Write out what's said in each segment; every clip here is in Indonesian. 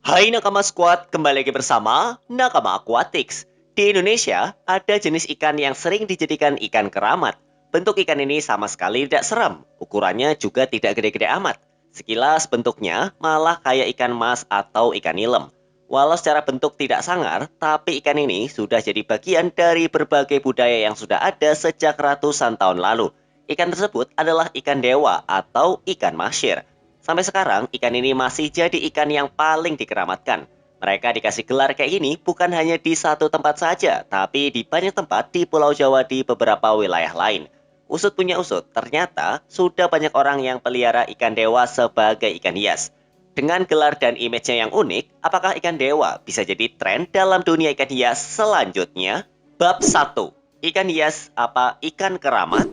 Hai Nakama Squad, kembali lagi bersama Nakama Aquatics. Di Indonesia, ada jenis ikan yang sering dijadikan ikan keramat. Bentuk ikan ini sama sekali tidak seram, ukurannya juga tidak gede-gede amat. Sekilas bentuknya malah kayak ikan mas atau ikan nilem. Walau secara bentuk tidak sangar, tapi ikan ini sudah jadi bagian dari berbagai budaya yang sudah ada sejak ratusan tahun lalu. Ikan tersebut adalah ikan dewa atau ikan masyir. Sampai sekarang, ikan ini masih jadi ikan yang paling dikeramatkan. Mereka dikasih gelar kayak ini bukan hanya di satu tempat saja, tapi di banyak tempat di Pulau Jawa di beberapa wilayah lain. Usut punya usut, ternyata sudah banyak orang yang pelihara ikan dewa sebagai ikan hias. Dengan gelar dan image-nya yang unik, apakah ikan dewa bisa jadi tren dalam dunia ikan hias selanjutnya? Bab 1. Ikan hias apa ikan keramat?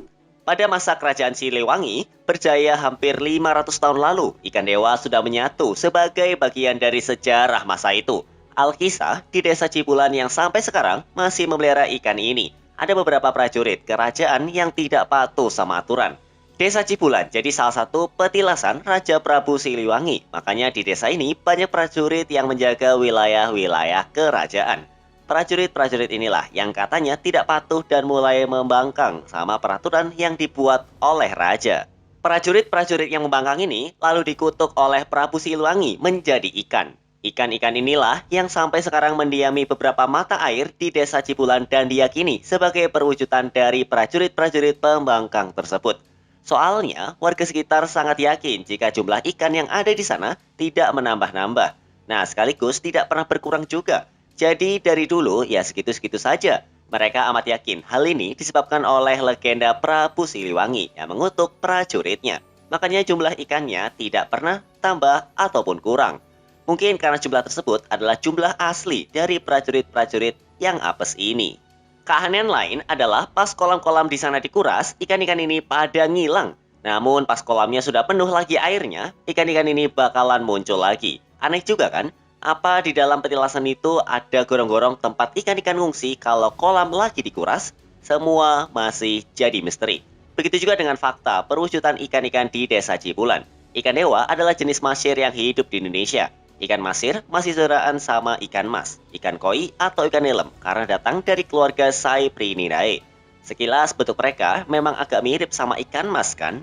Pada masa kerajaan Siliwangi, berjaya hampir 500 tahun lalu, ikan dewa sudah menyatu sebagai bagian dari sejarah masa itu. Alkisah di desa Cibulan yang sampai sekarang masih memelihara ikan ini. Ada beberapa prajurit kerajaan yang tidak patuh sama aturan. Desa Cibulan jadi salah satu petilasan Raja Prabu Siliwangi. Makanya di desa ini banyak prajurit yang menjaga wilayah-wilayah kerajaan. Prajurit-prajurit inilah yang katanya tidak patuh dan mulai membangkang sama peraturan yang dibuat oleh raja. Prajurit-prajurit yang membangkang ini lalu dikutuk oleh Prabu Siliwangi menjadi ikan. Ikan-ikan inilah yang sampai sekarang mendiami beberapa mata air di desa Cibulan dan diyakini sebagai perwujudan dari prajurit-prajurit pembangkang tersebut. Soalnya, warga sekitar sangat yakin jika jumlah ikan yang ada di sana tidak menambah-nambah. Nah, sekaligus tidak pernah berkurang juga. Jadi dari dulu ya segitu-segitu saja. Mereka amat yakin hal ini disebabkan oleh legenda Prabu Siliwangi yang mengutuk prajuritnya. Makanya jumlah ikannya tidak pernah tambah ataupun kurang. Mungkin karena jumlah tersebut adalah jumlah asli dari prajurit-prajurit yang apes ini. Keanehan lain adalah pas kolam-kolam di sana dikuras, ikan-ikan ini pada ngilang. Namun pas kolamnya sudah penuh lagi airnya, ikan-ikan ini bakalan muncul lagi. Aneh juga kan? Apa di dalam petilasan itu ada gorong-gorong tempat ikan-ikan ngungsi kalau kolam lagi dikuras? Semua masih jadi misteri. Begitu juga dengan fakta perwujudan ikan-ikan di desa Cibulan. Ikan dewa adalah jenis masir yang hidup di Indonesia. Ikan masir masih saudaraan sama ikan mas, ikan koi, atau ikan nilem karena datang dari keluarga Cyprinidae. Sekilas bentuk mereka memang agak mirip sama ikan mas kan?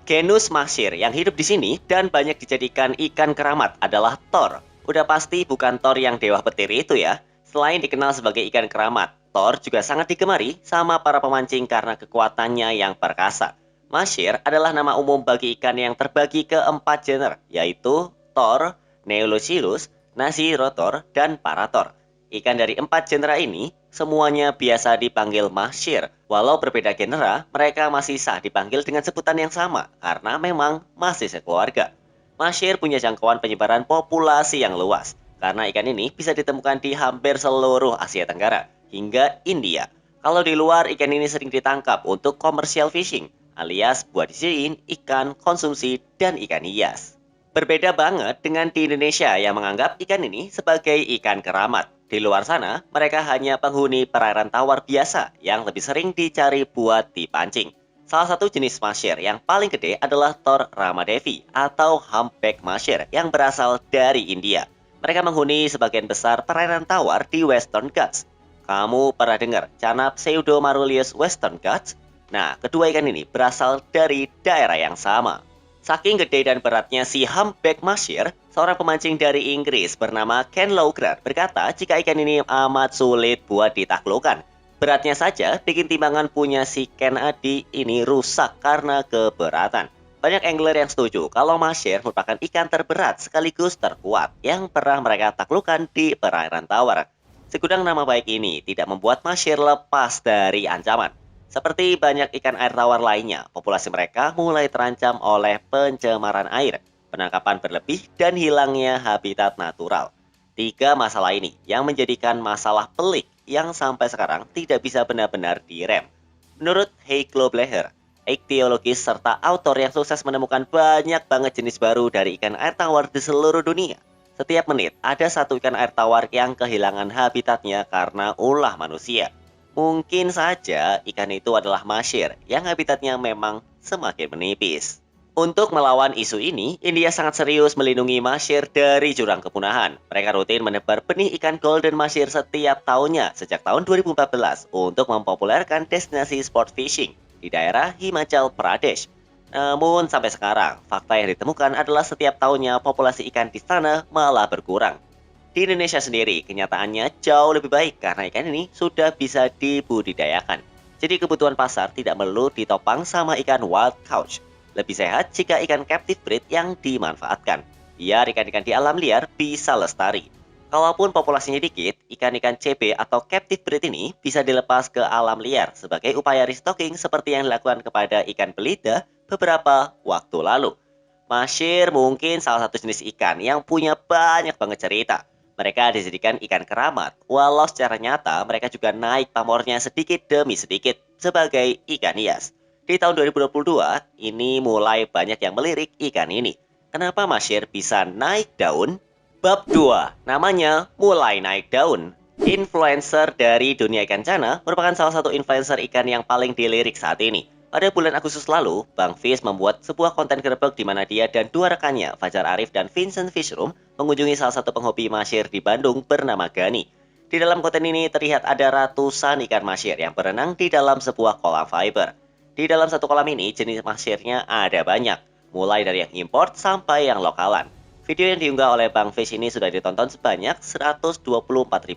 Genus masir yang hidup di sini dan banyak dijadikan ikan keramat adalah tor. Udah pasti bukan tor yang dewa petir itu ya. Selain dikenal sebagai ikan keramat, tor juga sangat digemari sama para pemancing karena kekuatannya yang perkasa. Masir adalah nama umum bagi ikan yang terbagi ke 4 genre, yaitu tor, neulucilus, nasirotor, dan parator. Ikan dari 4 genre ini semuanya biasa dipanggil masir. Walau berbeda genre, mereka masih sah dipanggil dengan sebutan yang sama karena memang masih sekeluarga. Masir punya jangkauan penyebaran populasi yang luas karena ikan ini bisa ditemukan di hampir seluruh Asia Tenggara hingga India. Kalau di luar, ikan ini sering ditangkap untuk commercial fishing alias buat dijadiin ikan konsumsi dan ikan hias. Berbeda banget dengan di Indonesia yang menganggap ikan ini sebagai ikan keramat. Di luar sana, mereka hanya penghuni perairan tawar biasa yang lebih sering dicari buat dipancing. Salah satu jenis masir yang paling gede adalah Tor Ramadevi atau humpback masir yang berasal dari India. Mereka menghuni sebagian besar perairan tawar di Western Ghats. Kamu pernah dengar canap Pseudomarulius Western Ghats? Nah, kedua ikan ini berasal dari daerah yang sama. Saking gede dan beratnya si humpback masir, seorang pemancing dari Inggris bernama Ken Lowgren berkata jika ikan ini amat sulit buat ditaklukkan. Beratnya saja bikin timbangan punya si Ken Adi ini rusak karena keberatan. Banyak angler yang setuju kalau masir merupakan ikan terberat sekaligus terkuat yang pernah mereka taklukkan di perairan tawar. Segudang nama baik ini tidak membuat masir lepas dari ancaman. Seperti banyak ikan air tawar lainnya, populasi mereka mulai terancam oleh pencemaran air, penangkapan berlebih, dan hilangnya habitat natural. Tiga masalah ini yang menjadikan masalah pelik yang sampai sekarang tidak bisa benar-benar direm. Menurut Heiko Blecher, ichthyoologis serta autor yang sukses menemukan banyak banget jenis baru dari ikan air tawar di seluruh dunia. Setiap menit ada satu ikan air tawar yang kehilangan habitatnya karena ulah manusia. Mungkin saja ikan itu adalah masir yang habitatnya memang semakin menipis. Untuk melawan isu ini, India sangat serius melindungi mahsyir dari jurang kepunahan. Mereka rutin menebar benih ikan golden mahsyir setiap tahunnya sejak tahun 2014 untuk mempopulerkan destinasi sport fishing di daerah Himachal Pradesh. Namun sampai sekarang, fakta yang ditemukan adalah setiap tahunnya populasi ikan di sana malah berkurang. Di Indonesia sendiri, kenyataannya jauh lebih baik karena ikan ini sudah bisa dibudidayakan. Jadi kebutuhan pasar tidak melulu ditopang sama ikan wild caught. Lebih sehat jika ikan captive breed yang dimanfaatkan. Biar ikan-ikan di alam liar bisa lestari. Kalaupun populasinya dikit, ikan-ikan CB atau captive breed ini bisa dilepas ke alam liar sebagai upaya restocking seperti yang dilakukan kepada ikan belida beberapa waktu lalu. Mahsyir mungkin salah satu jenis ikan yang punya banyak banget cerita. Mereka dijadikan ikan keramat, walau secara nyata mereka juga naik pamornya sedikit demi sedikit sebagai ikan hias. Di tahun 2022, ini mulai banyak yang melirik ikan ini. Kenapa mahsyir bisa naik daun? Bab 2, namanya mulai naik daun. Influencer dari dunia ikan cana merupakan salah satu influencer ikan yang paling dilirik saat ini. Pada bulan Agustus lalu, Bang Fish membuat sebuah konten gerebek di mana dia dan dua rekannya, Fajar Arif dan Vincent Fishroom, mengunjungi salah satu penghobi mahsyir di Bandung bernama Gani. Di dalam konten ini terlihat ada ratusan ikan mahsyir yang berenang di dalam sebuah kolam fiber. Di dalam satu kolam ini, jenis mahsyirnya ada banyak, mulai dari yang import sampai yang lokalan. Video yang diunggah oleh Bang Fish ini sudah ditonton sebanyak 124.000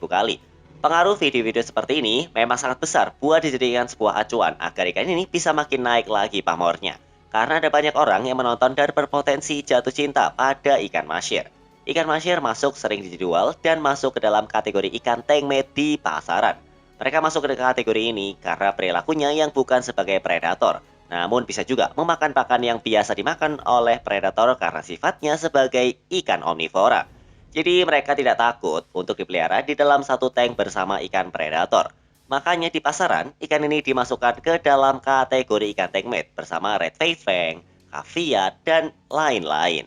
kali. Pengaruh video-video seperti ini memang sangat besar buat dijadikan sebuah acuan agar ikan ini bisa makin naik lagi pamornya. Karena ada banyak orang yang menonton dan berpotensi jatuh cinta pada ikan mahsyir. Ikan mahsyir masuk sering dijual dan masuk ke dalam kategori ikan tankmade di pasaran. Mereka masuk ke kategori ini karena perilakunya yang bukan sebagai predator, namun bisa juga memakan pakan yang biasa dimakan oleh predator karena sifatnya sebagai ikan omnivora. Jadi mereka tidak takut untuk dipelihara di dalam satu tank bersama ikan predator. Makanya di pasaran, ikan ini dimasukkan ke dalam kategori ikan tankmade bersama red face fang, caviar, dan lain-lain.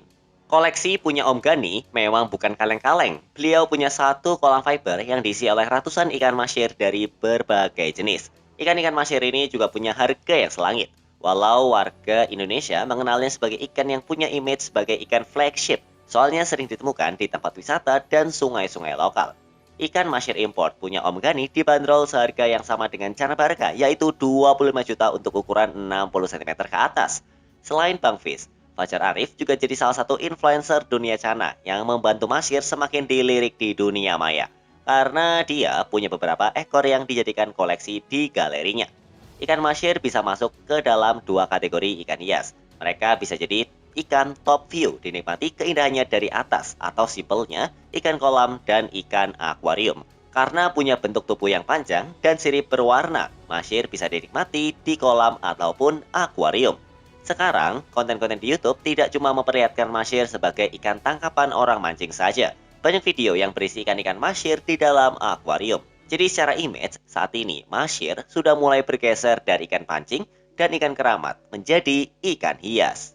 Koleksi punya Om Gani memang bukan kaleng-kaleng. Beliau punya satu kolam fiber yang diisi oleh ratusan ikan mahsyir dari berbagai jenis. Ikan-ikan mahsyir ini juga punya harga yang selangit. Walau warga Indonesia mengenalnya sebagai ikan yang punya image sebagai ikan flagship, soalnya sering ditemukan di tempat wisata dan sungai-sungai lokal. Ikan mahsyir import punya Om Gani dibanderol seharga yang sama dengan Cana Barca, yaitu 25 juta untuk ukuran 60 cm ke atas. Selain Bang Fish, Fajar Arif juga jadi salah satu influencer dunia cana yang membantu mahsyir semakin dilirik di dunia maya. Karena dia punya beberapa ekor yang dijadikan koleksi di galerinya. Ikan mahsyir bisa masuk ke dalam dua kategori ikan hias. Mereka bisa jadi ikan top view, dinikmati keindahannya dari atas, atau simpelnya ikan kolam dan ikan akuarium. Karena punya bentuk tubuh yang panjang dan sirip berwarna, mahsyir bisa dinikmati di kolam ataupun akuarium. Sekarang, konten-konten di YouTube tidak cuma memperlihatkan mahsyir sebagai ikan tangkapan orang mancing saja. Banyak video yang berisi ikan-ikan mahsyir di dalam akuarium. Jadi secara image, saat ini mahsyir sudah mulai bergeser dari ikan pancing dan ikan keramat menjadi ikan hias.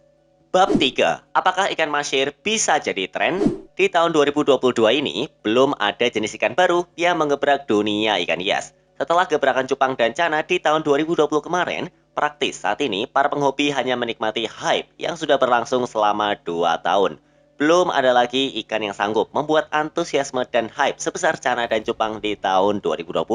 Bab 3. Apakah ikan mahsyir bisa jadi tren? Di tahun 2022 ini, belum ada jenis ikan baru yang mengebrak dunia ikan hias. Setelah gebrakan cupang dan cana di tahun 2020 kemarin, praktis saat ini para penghobi hanya menikmati hype yang sudah berlangsung selama 2 tahun. Belum ada lagi ikan yang sanggup membuat antusiasme dan hype sebesar cana dan cupang di tahun 2020.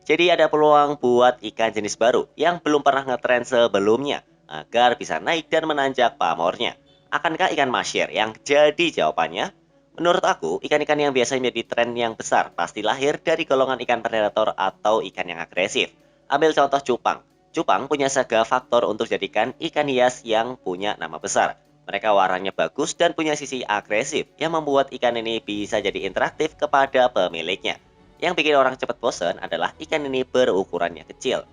Jadi ada peluang buat ikan jenis baru yang belum pernah ngetren sebelumnya agar bisa naik dan menanjak pamornya. Akankah ikan mahsyir yang jadi jawabannya? Menurut aku, ikan-ikan yang biasanya menjadi tren yang besar pasti lahir dari golongan ikan predator atau ikan yang agresif. Ambil contoh cupang. Cupang punya segala faktor untuk jadikan ikan hias yang punya nama besar. Mereka warnanya bagus dan punya sisi agresif yang membuat ikan ini bisa jadi interaktif kepada pemiliknya. Yang bikin orang cepat bosan adalah ikan ini berukurannya kecil.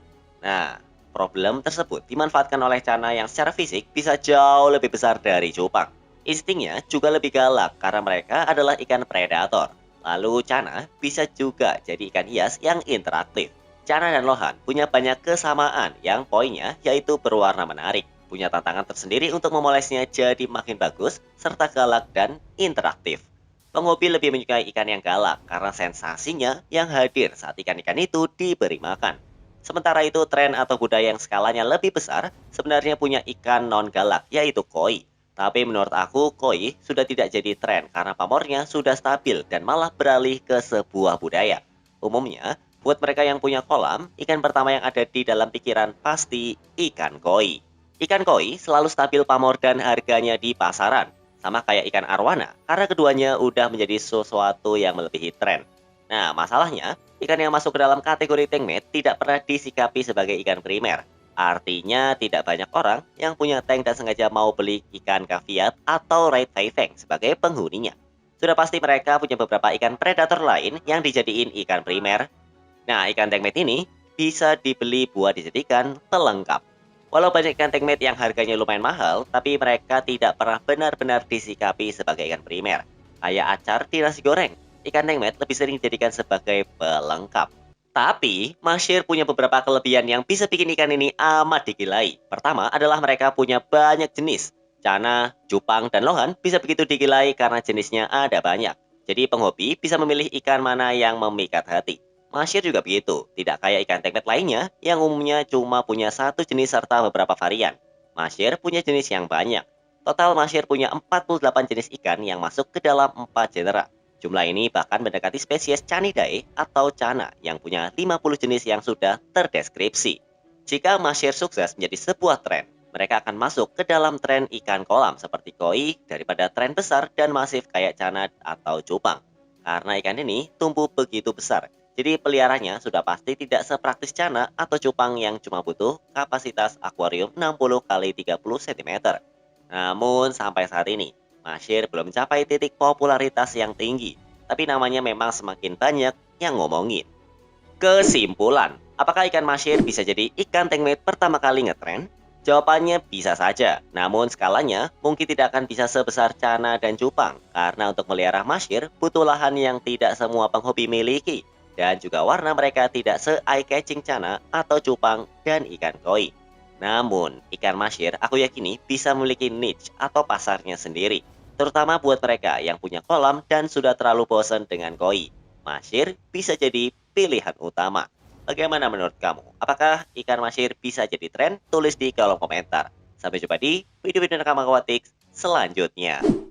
Nah, problem tersebut dimanfaatkan oleh cana yang secara fisik bisa jauh lebih besar dari cupang. Instingnya juga lebih galak karena mereka adalah ikan predator. Lalu cana bisa juga jadi ikan hias yang interaktif. Cana dan lohan punya banyak kesamaan yang poinnya yaitu berwarna menarik. Punya tantangan tersendiri untuk memolesnya jadi makin bagus, serta galak dan interaktif. Penghobi lebih menyukai ikan yang galak karena sensasinya yang hadir saat ikan-ikan itu diberi makan. Sementara itu, tren atau budaya yang skalanya lebih besar sebenarnya punya ikan non-galak, yaitu koi. Tapi menurut aku, koi sudah tidak jadi tren karena pamornya sudah stabil dan malah beralih ke sebuah budaya. Umumnya, buat mereka yang punya kolam, ikan pertama yang ada di dalam pikiran pasti ikan koi. Ikan koi selalu stabil pamor dan harganya di pasaran, sama kayak ikan arwana, karena keduanya udah menjadi sesuatu yang melebihi tren. Nah, masalahnya, ikan yang masuk ke dalam kategori tankmade tidak pernah disikapi sebagai ikan primer. Artinya, tidak banyak orang yang punya tank dan sengaja mau beli ikan kaviat atau red fang sebagai penghuninya. Sudah pasti mereka punya beberapa ikan predator lain yang dijadiin ikan primer. Nah, ikan tankmade ini bisa dibeli buat dijadikan pelengkap. Walau banyak ikan tankmade yang harganya lumayan mahal, tapi mereka tidak pernah benar-benar disikapi sebagai ikan primer. Kayak acar di nasi goreng, ikan tankmade lebih sering dijadikan sebagai pelengkap. Tapi, Mashir punya beberapa kelebihan yang bisa bikin ikan ini amat digilai. Pertama adalah mereka punya banyak jenis. Cana, cupang, dan lohan bisa begitu digilai karena jenisnya ada banyak. Jadi penghobi bisa memilih ikan mana yang memikat hati. Mashir juga begitu, tidak kayak ikan teknet lainnya yang umumnya cuma punya satu jenis serta beberapa varian. Mashir punya jenis yang banyak. Total Mashir punya 48 jenis ikan yang masuk ke dalam 4 genera. Jumlah ini bahkan mendekati spesies Canidae atau Cana yang punya 50 jenis yang sudah terdeskripsi. Jika Mashir sukses menjadi sebuah tren, mereka akan masuk ke dalam tren ikan kolam seperti koi daripada tren besar dan masif kayak Cana atau cupang. Karena ikan ini tumbuh begitu besar, jadi peliharanya sudah pasti tidak sepraktis Cana atau cupang yang cuma butuh kapasitas akuarium 60 kali 30 cm. Namun sampai saat ini, Mashir belum mencapai titik popularitas yang tinggi, tapi namanya memang semakin banyak yang ngomongin. Kesimpulan, apakah ikan Mashir bisa jadi ikan tankmade pertama kali ngetren? Jawabannya bisa saja, namun skalanya mungkin tidak akan bisa sebesar Cana dan cupang, karena untuk melihara Mashir butuh lahan yang tidak semua penghobi miliki, dan juga warna mereka tidak se-eye-catching Cana atau cupang dan ikan koi. Namun, ikan Mashir aku yakini bisa memiliki niche atau pasarnya sendiri, terutama buat mereka yang punya kolam dan sudah terlalu bosan dengan koi. Mashir bisa jadi pilihan utama. Bagaimana menurut kamu? Apakah ikan Mashir bisa jadi tren? Tulis di kolom komentar. Sampai jumpa di video-video Nakama Aquatics selanjutnya.